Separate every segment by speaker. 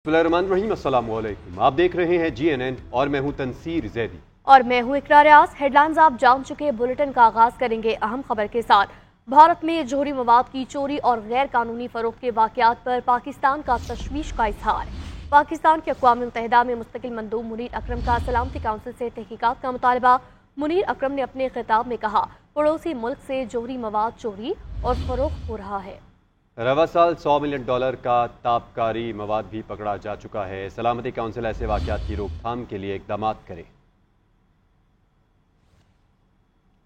Speaker 1: बिस्मिल्लाहिर्रहमानिर्रहीम, अस्सलाम वालेकुम। आप देख रहे हैं GNN और मैं हूं तनसीर जैदी
Speaker 2: और मैं हूं इकरार रियाज। हेडलाइंस आप जान चुके। बुलेटिन का आगाज करेंगे अहम खबर के साथ। भारत में जोहरी मवाद की चोरी और गैर कानूनी फरोख्त के वाकयात पर पाकिस्तान का तशवीश का इजहार। पाकिस्तान के अक़वाम मुत्तहिदा में मुस्तकिल मंदूब मुनीर अकरम का सलामती काउंसिल से तहकीकात का मुतालबा। मुनीर अकरम ने अपने खिताब में कहा, पड़ोसी मुल्क से जोहरी मवाद चोरी और फरोख्त हो रहा है।
Speaker 1: रवा साल $100 मिलियन का ताबकारी मवाद भी पकड़ा जा चुका है। सलामती काउंसिल ऐसे वाकयात की रोकथाम के लिए इक़दाम करे।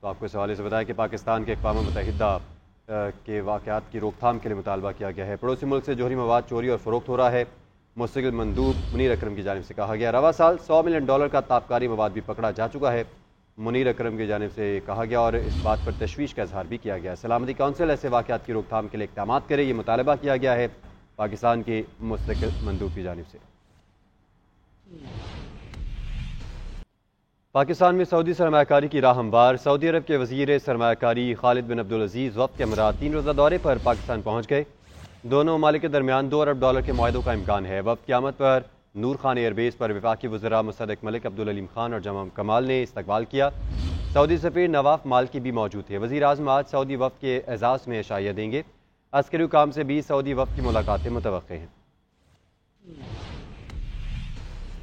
Speaker 1: तो आपको इस हवाले से बताया कि पाकिस्तान के अक़वाम मुत्तहिदा के वाकयात की रोकथाम के लिए मुतालबा किया गया है। पड़ोसी मुल्क से जोहरी मवाद चोरी और फरोख्त हो रहा है। मुस्तकिल मंदूब मुनीर अकरम की जानिब से कहा गया, रवा साल $100 मिलियन का ताबकारी मवाद भी पकड़ा जा चुका है। मुनीर अकरम की जानिब से कहा गया और इस बात पर तशवीश का इजहार भी किया गया। सलामती काउंसिल ऐसे वाकयात की रोकथाम के लिए इक़दाम करे, ये मुतालबा किया गया है पाकिस्तान के मुस्तकिल मंदूब की जानिब से। पाकिस्तान में सऊदी सरमायाकारी की राह हमवार। सऊदी अरब के वज़ीर सरमायाकारी खालिद बिन अब्दुल अजीज़ वफ़द के हमरा 3 रोज़ा दौरे पर पाकिस्तान पहुँच गए। दोनों ममालिक के दरमियान $2 अरब के मुआहदों का इम्कान है। वफ़द की आमद पर नूर खान एयरबेस पर वफाकी वज़रा मुसद्दिक़ मलिक अब्दुल अलीम खान और जमाल कमाल ने इस्तकबाल किया। सऊदी सफ़ीर नवाफ मालिकी भी मौजूद थे। वज़ीर आज़म आज सऊदी वफ़द के एजाज़ में इशाइया देंगे। अस्करी हुकाम से भी सऊदी वफ़द की मुलाकातें मुतवक्किल हैं।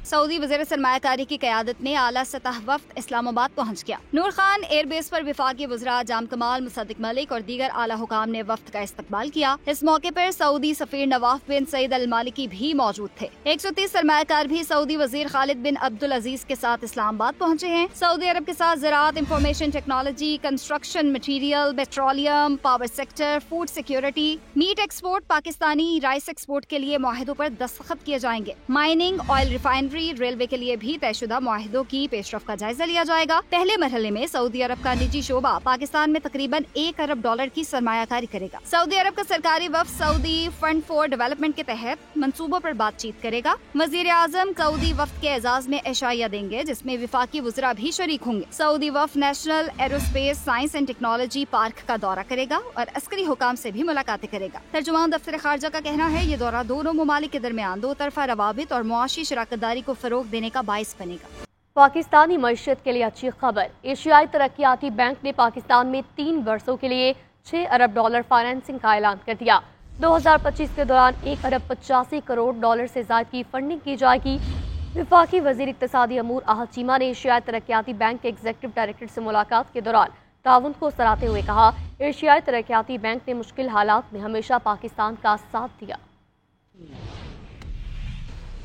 Speaker 3: सऊदी वज़ीर सरमायाकारी की क़यादत में आला सतह वफ़द इस्लामाबाद पहुँच गया। नूर खान एयरबेस पर वफाकी वज़रा जाम कमाल, मुसद्दिक़ मलिक और दीगर आला हुकाम ने वफ़द का इस्तकबाल किया। इस मौके पर सऊदी सफ़ीर नवाफ बिन सईद अल मालिकी भी मौजूद थे। 130 सरमायाकार भी सऊदी वज़ीर खालिद बिन अब्दुल अजीज़ के साथ इस्लामाबाद पहुँचे हैं। सऊदी अरब के साथ ज़राअत, information technology, construction material, petroleum, power sector, food security, meat export, Pakistani rice export के लिए मुआहिदों पर दस्तखत किए जाएंगे। माइनिंग, ऑयल रिफाइनरी, रेलवे के लिए भी तयशुदा मुआहिदों की पेशरफ का जायजा लिया जाएगा। पहले मरहले में सऊदी अरब का निजी शोबा पाकिस्तान में तकरीबन $1 अरब की सरमायाकारी करेगा। सऊदी अरब का सरकारी वफ़द सऊदी फंड फॉर डेवलपमेंट के तहत मंसूबों पर बातचीत करेगा। वज़ीर आज़म सऊदी वफ़द के एजाज़ में इशाइया देंगे, जिसमें वफाकी वज़रा भी शरीक होंगे। सऊदी वफ़द national aerospace science and technology park का दौरा करेगा और अस्करी हुकाम से भी मुलाकातें करेगा। तर्जुमान दफ्तर खारजा का कहना है, ये दौरा दोनों ममालिक के दरमियान दो तरफा रवाबित और मुआशी शराकतदारी को फरोग देने का बाइस बनेगा।
Speaker 2: पाकिस्तानी मईशत के लिए अच्छी खबर। एशियाई तरक्याती बैंक ने पाकिस्तान में 3 वर्षों के लिए $6 अरब फाइनेंसिंग का ऐलान कर दिया। 2025 के दौरान $1 अरब 85 करोड़ से ज़ायद की फंडिंग की जाएगी। वफाकी वज़ीर इक़्तिसादी अमूर आहद चीमा ने एशियाई तरक्याती बैंक के एग्जीक्यूटिव डायरेक्टर से मुलाकात के दौरान ताउन को सराहते हुए कहा, एशियाई तरक्याती बैंक ने मुश्किल हालात में हमेशा पाकिस्तान का साथ दिया।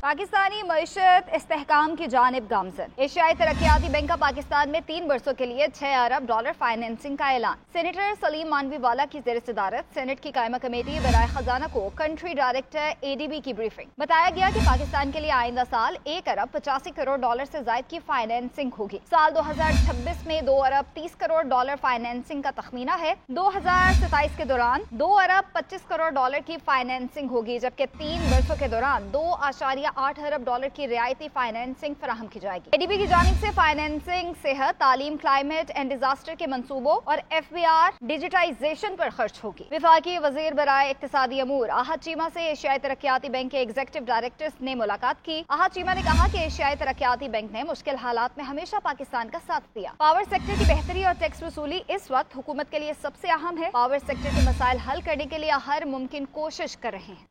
Speaker 3: पाकिस्तानी मईशत इस्तेहकाम की जानिब गामजन। एशियाई तरक्याती बैंक का पाकिस्तान में 3 वर्षों के लिए $6 अरब फाइनेंसिंग का ऐलान। सेनेटर सलीम मानवी वाला की ज़ेर सदारत सेनेट की कायमा कमेटी बराए खजाना को कंट्री डायरेक्टर ADB की ब्रीफिंग। बताया गया कि पाकिस्तान के लिए आइंदा साल $1 अरब 85 करोड़ से ज़ायद की फाइनेंसिंग होगी। साल 2026 में $2 अरब 30 करोड़ फाइनेंसिंग का तखमीना है। 2027 के दौरान $2 अरब 25 करोड़ की फाइनेंसिंग होगी, जबकि 3 वर्षों के दौरान $2.8 अरब की रियायती फाइनेंसिंग फराहम की जाएगी। ADB की जानिब से फाइनेंसिंग सेहत, तालीम, क्लाइमेट एंड डिजास्टर के मंसूबों और FBR डिजिटाइजेशन पर खर्च होगी। वफाकी वजीर बराए इक्तिसादी अमूर आहद चीमा से एशियाई तरक्याती बैंक के एग्जीक्यूटिव डायरेक्टर्स ने मुलाकात की। आहद चीमा ने कहा कि एशियाई तरक्याती बैंक ने मुश्किल हालात में हमेशा पाकिस्तान का साथ दिया। पावर सेक्टर की बेहतरी और टैक्स वसूली इस वक्त हुकूमत के लिए सबसे अहम है। पावर सेक्टर के मसाइल हल करने के लिए हर मुमकिन कोशिश कर रहे हैं।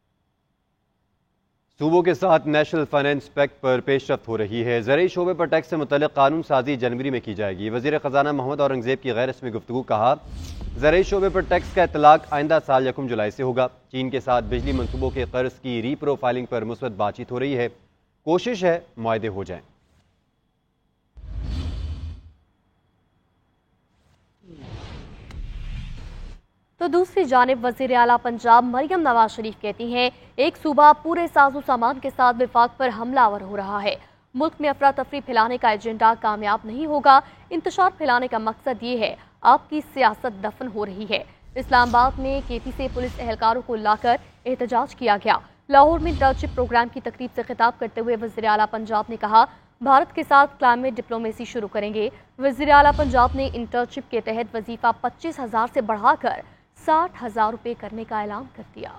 Speaker 1: सूबों के साथ नेशनल फाइनेंस पैक्ट पर पेशरफ्त हो रही है। ज़रई शोबे पर टैक्स से मुतल्लिक़ कानून साजी जनवरी में की जाएगी। वज़ीर ख़जाना मोहम्मद औरंगज़ेब की गैर रस्मी गुफ्तगू। कहा, ज़रई शोबे पर टैक्स का इतलाक़ आइंदा साल 1 जुलाई से होगा। चीन के साथ बिजली मनसूबों के कर्ज की रीप्रोफाइलिंग पर मुस्बत बातचीत हो रही है। कोशिश है मुआहदे हो जाएं।
Speaker 2: तो दूसरी जानिब वज़ीर आला पंजाब मरियम नवाज शरीफ कहती हैं, एक सूबा पूरे साजो सामान के साथ विफाक पर हमलावर हो रहा है। मुल्क में अफरा तफरी फैलाने का एजेंडा कामयाब नहीं होगा। इंतशार फैलाने का मकसद ये है, आपकी सियासत दफन हो रही है। इस्लामाबाद में KP से पुलिस एहलकारों को लाकर एहतजाज किया गया। लाहौर में इंटर्नशिप प्रोग्राम की तकरीब से खिताब करते हुए वज़ीर आला पंजाब ने कहा, भारत के साथ क्लाइमेट डिप्लोमेसी शुरू करेंगे। वज़ीर आला पंजाब ने इंटर्नशिप के तहत वजीफा 25,000 से बढ़ाकर 60,000 रुपये करने का ऐलान कर दिया।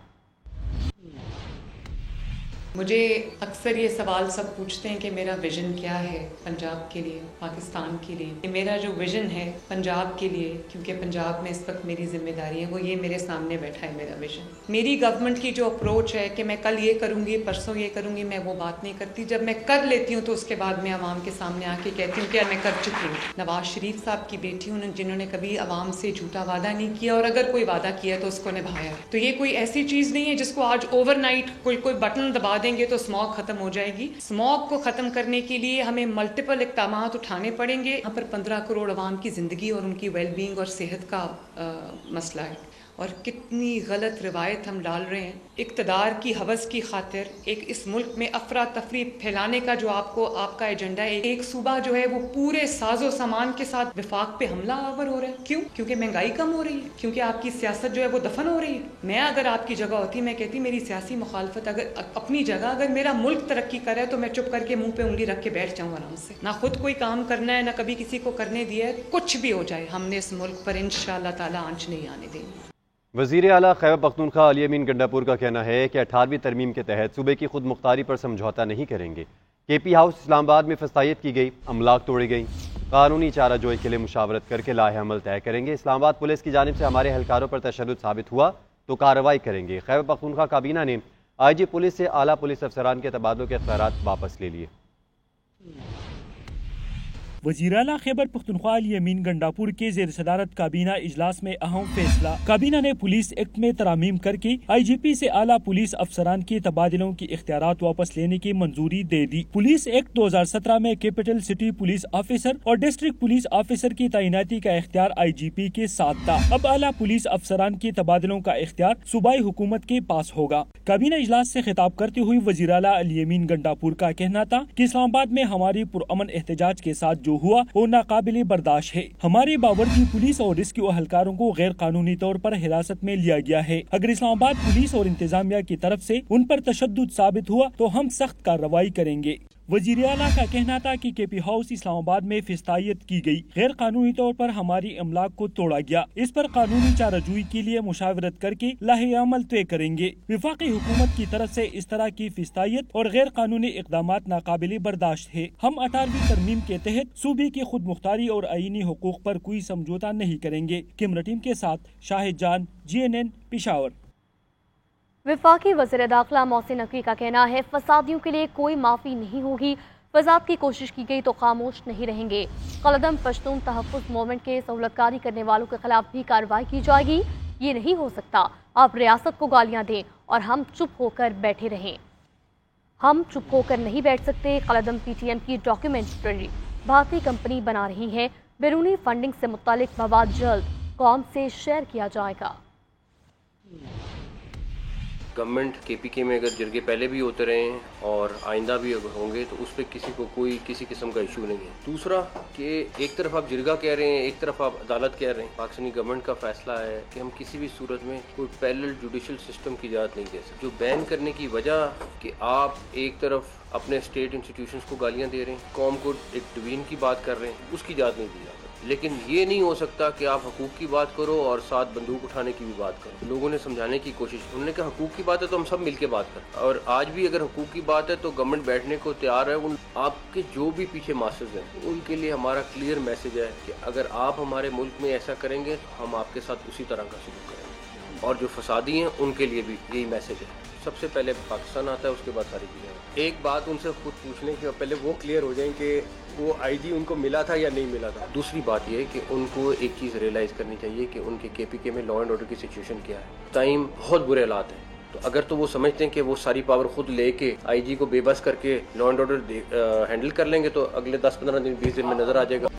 Speaker 4: مجھے اکثر یہ سوال سب پوچھتے ہیں کہ میرا ویژن کیا ہے پنجاب کے لیے، پاکستان کے لیے۔ میرا جو ویژن ہے پنجاب کے لیے، کیونکہ پنجاب میں اس وقت میری ذمہ داری ہے، وہ یہ میرے سامنے بیٹھا ہے میرا ویژن۔ میری گورنمنٹ کی جو اپروچ ہے کہ میں کل یہ کروں گی، پرسوں یہ کروں گی، میں وہ بات نہیں کرتی۔ جب میں کر لیتی ہوں تو اس کے بعد میں عوام کے سامنے آ کے کہتی ہوں کہ میں کر چکی ہوں۔ نواز شریف صاحب کی بیٹی ہوں جنہوں نے کبھی عوام سے جھوٹا وعدہ نہیں کیا، اور اگر کوئی وعدہ کیا تو اس کو نبھایا۔ تو یہ کوئی ایسی چیز نہیں ہے جس کو آج اوور نائٹ کوئی بٹن دبا دیں گے تو اسموگ ختم ہو جائے گی۔ اسموگ کو ختم کرنے کے لیے ہمیں ملٹیپل اقدامات اٹھانے پڑیں گے۔ یہاں پر 15 کروڑ عوام کی زندگی اور ان کی ویل بینگ اور صحت کا مسئلہ ہے، اور کتنی غلط روایت ہم ڈال رہے ہیں اقتدار کی ہوس کی خاطر۔ اس ملک میں افراتفری پھیلانے کا جو آپ کا ایجنڈا ہے، ایک صوبہ جو ہے وہ پورے ساز و سامان کے ساتھ وفاق پہ حملہ آور ہو رہا ہے۔ کیوں؟ کیونکہ مہنگائی کم ہو رہی ہے، کیونکہ آپ کی سیاست جو ہے وہ دفن ہو رہی ہے۔ میں اگر آپ کی جگہ ہوتی، میں کہتی میری سیاسی مخالفت اگر اپنی جگہ، اگر میرا ملک ترقی کرے تو میں چپ کر کے منہ پہ انگلی رکھ کے بیٹھ جاؤں آرام سے۔ نہ خود کوئی کام کرنا ہے، نہ کبھی کسی کو کرنے دیا ہے۔ کچھ بھی ہو جائے، ہم نے اس ملک پر انشاءاللہ تعالی آنچ نہیں آنے دیں گے۔
Speaker 1: وزیر اعلیٰ خیبر پختونخوا علی امین گنڈاپور کا کہنا ہے کہ 18ویں ترمیم کے تحت صوبے کی خود مختاری پر سمجھوتا نہیں کریں گے۔ کے پی ہاؤس اسلام آباد میں فسطائیت کی گئی، املاک توڑی گئی، قانونی چارہ جوئی کے لیے مشاورت کر کے لائحہ عمل طے کریں گے۔ اسلام آباد پولیس کی جانب سے ہمارے اہلکاروں پر تشدد ثابت ہوا تو کارروائی کریں گے۔ خیبر پختونخوا کابینہ نے آئی جی پولیس سے اعلیٰ پولیس افسران کے تبادلوں کے اختیارات واپس لے لیے۔
Speaker 5: وزیر اعلیٰ خیبر پختونخوا علی امین گنڈاپور کے زیر صدارت کابینہ اجلاس میں اہم فیصلہ۔ کابینہ نے پولیس ایکٹ میں ترامیم کر کے آئی جی پی سے اعلیٰ پولیس افسران کے تبادلوں کی اختیارات واپس لینے کی منظوری دے دی۔ پولیس ایکٹ 2017 میں کیپٹل سٹی پولیس آفیسر اور ڈسٹرکٹ پولیس آفیسر کی تعیناتی کا اختیار آئی جی پی کے ساتھ تھا۔ اب اعلیٰ پولیس افسران کے تبادلوں کا اختیار صوبائی حکومت کے پاس ہوگا۔ کابینہ اجلاس سے خطاب کرتے ہوئے وزیر اعلیٰ علی امین گنڈاپور کا کہنا تھا کہ اسلام آباد میں ہماری پرامن احتجاج کے ساتھ جو ہوا وہ ناقابل برداشت ہے۔ ہمارے باورچی پولیس اور ریسکیو اہلکاروں کو غیر قانونی طور پر حراست میں لیا گیا ہے۔ اگر اسلام آباد پولیس اور انتظامیہ کی طرف سے ان پر تشدد ثابت ہوا تو ہم سخت کارروائی کریں گے۔ وزیر اعلیٰ کا کہنا تھا کہ کے پی ہاؤس اسلام آباد میں فسطائیت کی گئی، غیر قانونی طور پر ہماری املاک کو توڑا گیا، اس پر قانونی چارہ جوئی کے لیے مشاورت کر کے لائحہ عمل طے کریں گے۔ وفاقی حکومت کی طرف سے اس طرح کی فسطائیت اور غیر قانونی اقدامات ناقابل برداشت ہے۔ ہم 18ویں ترمیم کے تحت صوبے کی خود مختاری اور آئینی حقوق پر کوئی سمجھوتا نہیں کریں گے۔ کیمرہ ٹیم کے ساتھ شاہد جان، GNN پشاور۔
Speaker 2: وفاقی وزیر داخلہ محسن نقوی کا کہنا ہے فسادیوں کے لیے کوئی معافی نہیں ہوگی، فساد کی کوشش کی گئی تو خاموش نہیں رہیں گے۔ قلعدم پشتون تحفظ موومنٹ کے سہولت کاری کرنے والوں کے خلاف بھی کارروائی کی جائے گی۔ یہ نہیں ہو سکتا آپ ریاست کو گالیاں دیں اور ہم چپ ہو کر بیٹھے رہیں۔ ہم چپ ہو کر نہیں بیٹھ سکتے۔ قلعدم پی ٹی ایم کی ڈاکیومنٹری بھارتی کمپنی بنا رہی ہے، بیرونی فنڈنگ سے متعلق مواد جلد قوم سے شیئر کیا جائے گا۔
Speaker 6: گورنمنٹ کے پی کے میں اگر جرگے پہلے بھی ہوتے رہے ہیں اور آئندہ بھی اگر ہوں گے تو اس پہ کسی کو کوئی کسی قسم کا ایشو نہیں ہے۔ دوسرا کہ ایک طرف آپ جرگہ کہہ رہے ہیں، ایک طرف آپ عدالت کہہ رہے ہیں۔ پاکستانی گورنمنٹ کا فیصلہ ہے کہ ہم کسی بھی صورت میں کوئی پیرلل جوڈیشل سسٹم کی اجازت نہیں دے سکتے۔ جو بین کرنے کی وجہ کہ آپ ایک طرف اپنے اسٹیٹ انسٹیٹیوشنز کو گالیاں دے رہے ہیں، قوم کو ایک ڈوین کی بات کر رہے ہیں، اس کی اجازت نہیں دی جاتی۔ لیکن یہ نہیں ہو سکتا کہ آپ حقوق کی بات کرو اور ساتھ بندوق اٹھانے کی بھی بات کرو۔ لوگوں نے سمجھانے کی کوشش، انہوں نے کہا حقوق کی بات ہے تو ہم سب مل کے بات کریں، اور آج بھی اگر حقوق کی بات ہے تو گورنمنٹ بیٹھنے کو تیار ہے۔ آپ کے جو بھی پیچھے ماسٹرز ہیں ان کے لیے ہمارا کلیئر میسج ہے کہ اگر آپ ہمارے ملک میں ایسا کریں گے تو ہم آپ کے ساتھ اسی طرح کا سلوک کریں گے، اور جو فسادی ہیں ان کے لیے بھی یہی میسج ہے۔ سب سے پہلے پاکستان آتا ہے، اس کے بعد ساری چیزیں۔ ایک بات ان سے خود پوچھنے کے پہلے وہ کلیئر ہو جائیں کہ وہ آئی جی ان کو ملا تھا یا نہیں ملا تھا۔ دوسری بات یہ ہے کہ ان کو ایک چیز ریئلائز کرنی چاہیے کہ ان کے کے پی کے میں لا اینڈ آرڈر کی سچویشن کیا ہے۔ ٹائم بہت برے حالات ہیں، تو اگر تو وہ سمجھتے ہیں کہ وہ ساری پاور خود لے کے آئی جی کو بے بس کر کے لا اینڈ آرڈر ہینڈل کر لیں گے تو اگلے 10-15 دن 20 دن میں نظر آ جائے گا۔